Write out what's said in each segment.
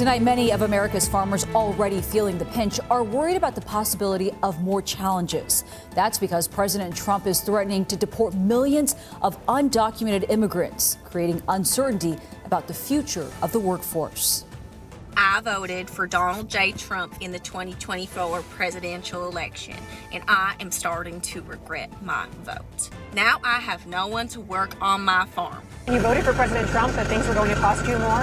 Tonight, many of America's farmers already feeling the pinch are worried about the possibility of more challenges. That's because President Trump is threatening to deport millions of undocumented immigrants, creating uncertainty about the future of the workforce. I voted for Donald J. Trump in the 2024 presidential election, and I am starting to regret my vote. Now I have no one to work on my farm. You voted for President Trump that things were going to cost you more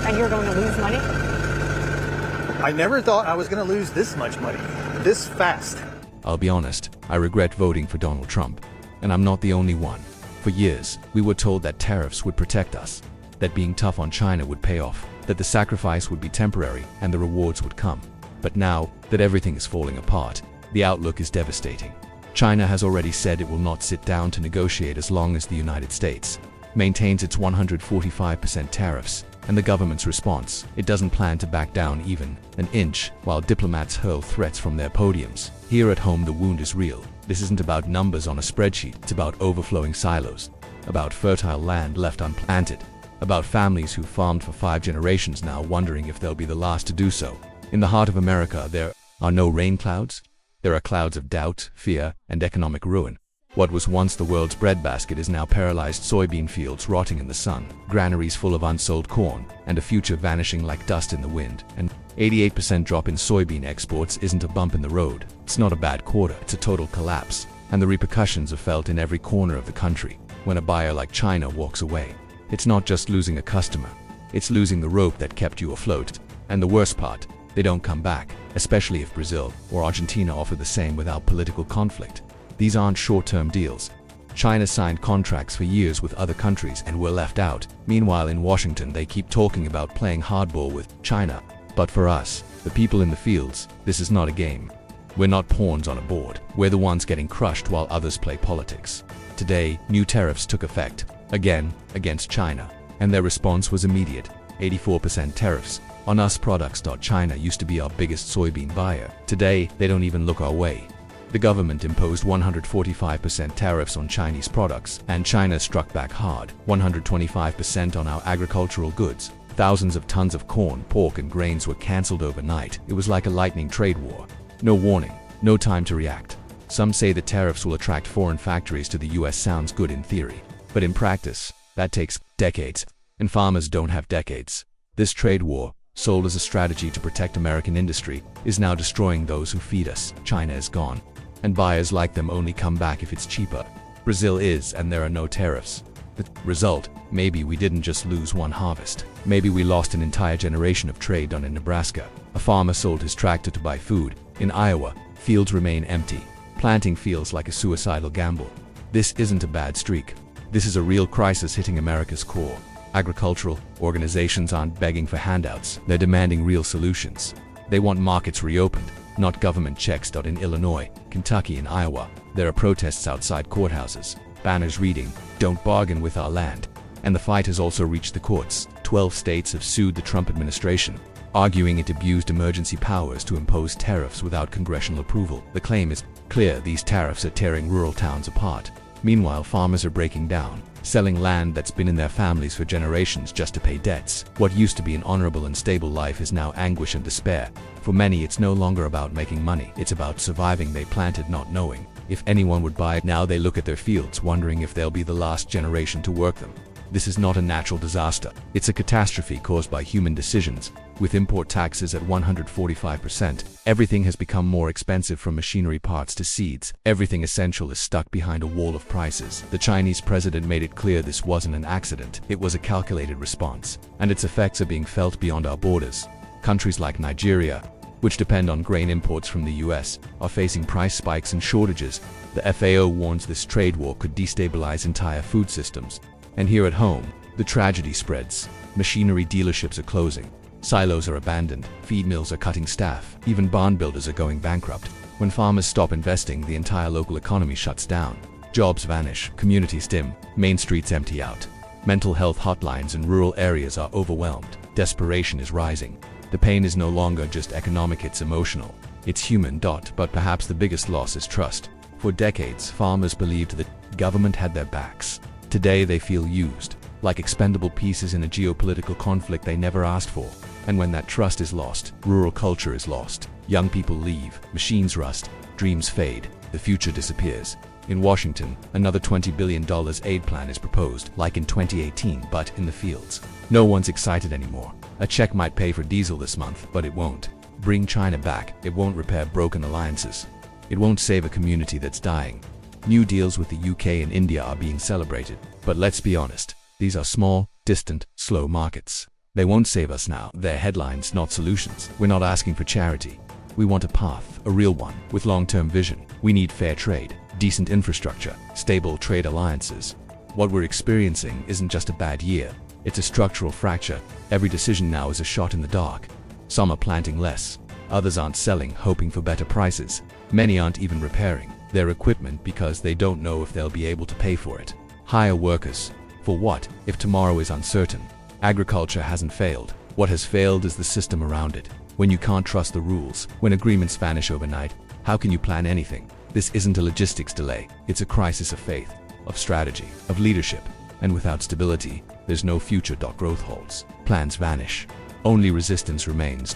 and you're going to lose money? I never thought I was going to lose this much money, this fast. I'll be honest, I regret voting for Donald Trump. And I'm not the only one. For years, we were told that tariffs would protect us, that being tough on China would pay off, that the sacrifice would be temporary and the rewards would come. But now that everything is falling apart, the outlook is devastating. China has already said it will not sit down to negotiate as long as the United States maintains its 145% tariffs, and the government's response, it doesn't plan to back down even an inch, while diplomats hurl threats from their podiums. Here at home, the wound is real. This isn't about numbers on a spreadsheet, it's about overflowing silos, about fertile land left unplanted, about families who farmed for 5 generations now wondering if they'll be the last to do so. In the heart of America, there are no rain clouds. There are clouds of doubt, fear, and economic ruin. What was once the world's breadbasket is now paralyzed soybean fields rotting in the sun, granaries full of unsold corn, and a future vanishing like dust in the wind. And 88% drop in soybean exports isn't a bump in the road. It's not a bad quarter, it's a total collapse. And the repercussions are felt in every corner of the country. When a buyer like China walks away, it's not just losing a customer, it's losing the rope that kept you afloat. And the worst part, they don't come back, especially if Brazil or Argentina offer the same without political conflict. These aren't short-term deals. China signed contracts for years with other countries and were left out. Meanwhile, in Washington, they keep talking about playing hardball with China. But for us, the people in the fields, this is not a game. We're not pawns on a board. We're the ones getting crushed while others play politics. Today, new tariffs took effect, again, against China. And their response was immediate. 84% tariffs on us products. China used to be our biggest soybean buyer. Today, they don't even look our way. The government imposed 145% tariffs on Chinese products, and China struck back hard, 125% on our agricultural goods. Thousands of tons of corn, pork, and grains were cancelled overnight. It was like a lightning trade war. No warning, no time to react. Some say the tariffs will attract foreign factories to the US. Sounds good in theory, but in practice, that takes decades, and farmers don't have decades. This trade war, sold as a strategy to protect American industry, is now destroying those who feed us. China is gone, and buyers like them only come back if it's cheaper. Brazil is, and there are no tariffs. The result, maybe we didn't just lose one harvest. Maybe we lost an entire generation of trade done in Nebraska. A farmer sold his tractor to buy food. In Iowa, fields remain empty. Planting feels like a suicidal gamble. This isn't a bad streak. This is a real crisis hitting America's core. Agricultural organizations aren't begging for handouts. They're demanding real solutions. They want markets reopened, not government checks. In Illinois, Kentucky, and Iowa, there are protests outside courthouses, banners reading, "Don't bargain with our land." And the fight has also reached the courts. 12 states have sued the Trump administration, arguing it abused emergency powers to impose tariffs without congressional approval. The claim is clear: these tariffs are tearing rural towns apart. Meanwhile, farmers are breaking down, selling land that's been in their families for generations just to pay debts. What used to be an honorable and stable life is now anguish and despair. For many, it's no longer about making money. It's about surviving. They planted not knowing if anyone would buy it. Now they look at their fields wondering if they'll be the last generation to work them. This is not a natural disaster. It's a catastrophe caused by human decisions. With import taxes at 145%, everything has become more expensive, from machinery parts to seeds. Everything essential is stuck behind a wall of prices. The Chinese president made it clear this wasn't an accident. It was a calculated response, and its effects are being felt beyond our borders. Countries like Nigeria, which depend on grain imports from the US, are facing price spikes and shortages. The FAO warns this trade war could destabilize entire food systems. And here at home, the tragedy spreads. Machinery dealerships are closing. Silos are abandoned. Feed mills are cutting staff. Even barn builders are going bankrupt. When farmers stop investing, the entire local economy shuts down. Jobs vanish. Communities dim. Main streets empty out. Mental health hotlines in rural areas are overwhelmed. Desperation is rising. The pain is no longer just economic, it's emotional. It's human. But perhaps the biggest loss is trust. For decades, farmers believed that government had their backs. Today they feel used, like expendable pieces in a geopolitical conflict they never asked for. And when that trust is lost, rural culture is lost. Young people leave, machines rust, dreams fade, the future disappears. In Washington, another $20 billion aid plan is proposed, like in 2018, but in the fields. No one's excited anymore. A check might pay for diesel this month, but it won't bring China back. It won't repair broken alliances. It won't save a community that's dying. New deals with the UK and India are being celebrated. But let's be honest, these are small, distant, slow markets. They won't save us now. They're headlines, not solutions. We're not asking for charity. We want a path, a real one, with long-term vision. We need fair trade, decent infrastructure, stable trade alliances. What we're experiencing isn't just a bad year. It's a structural fracture. Every decision now is a shot in the dark. Some are planting less. Others aren't selling, hoping for better prices. Many aren't even repairing their equipment because they don't know if they'll be able to pay for it. Hire workers. For what, if tomorrow is uncertain? Agriculture hasn't failed. What has failed is the system around it. When you can't trust the rules, when agreements vanish overnight, how can you plan anything? This isn't a logistics delay. It's a crisis of faith, of strategy, of leadership. And without stability, there's no future. Growth halts. Plans vanish. Only resistance remains.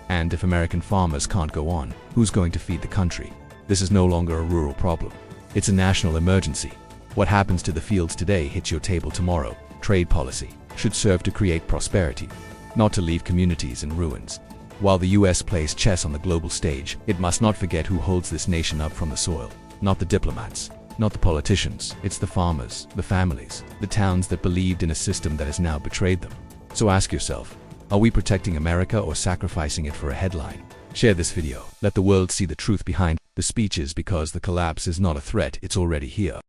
And if American farmers can't go on, who's going to feed the country? This is no longer a rural problem. It's a national emergency. What happens to the fields today hits your table tomorrow. Trade policy should serve to create prosperity, not to leave communities in ruins. While the US plays chess on the global stage, it must not forget who holds this nation up from the soil. Not the diplomats, not the politicians. It's the farmers, the families, the towns that believed in a system that has now betrayed them. So ask yourself, are we protecting America or sacrificing it for a headline? Share this video. Let the world see the truth behind the speeches, because the collapse is not a threat, it's already here.